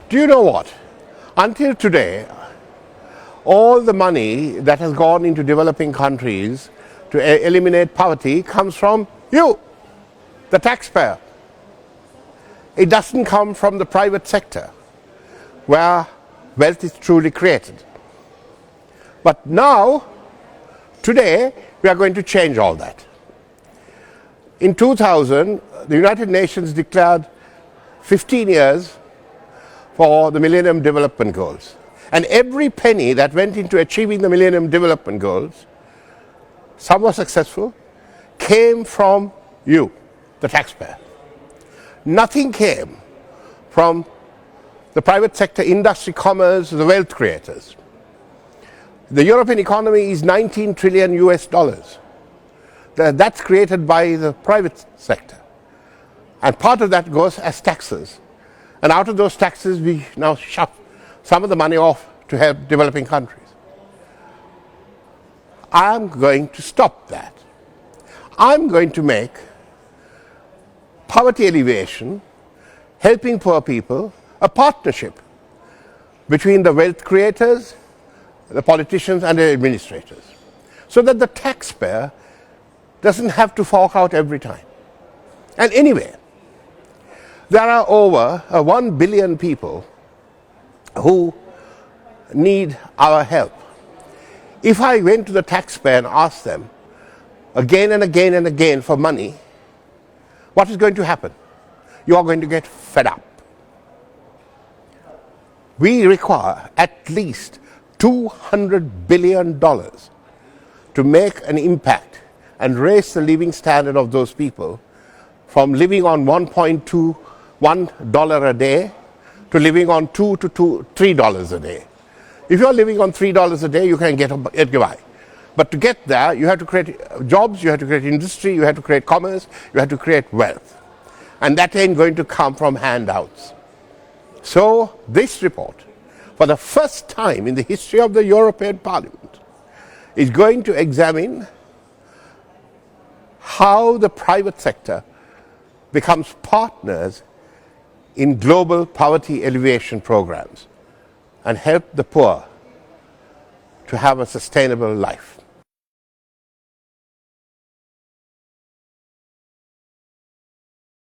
Do you know what? Until today, all the money that has gone into developing countries to eliminate poverty comes from you, the taxpayer. It doesn't come from the private sector, where wealth is truly created. But now, today, we are going to change all that. In 2000, the United Nations declared 15 years for the Millennium Development Goals. And every penny that went into achieving the Millennium Development Goals, some were successful, came from you, the taxpayer. Nothing came from the private sector, industry, commerce, the wealth creators. The European economy is 19 trillion US dollars. That's created by the private sector. And part of that goes as taxes. And out of those taxes, we now shove some of the money off to help developing countries. I'm going to stop that. I'm going to make poverty alleviation, helping poor people, a partnership between the wealth creators, the politicians and the administrators, so that the taxpayer doesn't have to fork out every time. And anyway, there are over 1 billion people who need our help. If I went to the taxpayer and asked them again and again and again for money, what is going to happen? You are going to get fed up. We require at least $200 billion to make an impact and raise the living standard of those people from living on $1 a day to living on $2 to $3 a day. If you're living on $3 a day, you can get by. But to get there, you have to create jobs, you have to create industry, you have to create commerce, you have to create wealth. And that ain't going to come from handouts. So this report, for the first time in the history of the European Parliament, is going to examine how the private sector becomes partners in global poverty alleviation programs and help the poor to have a sustainable life.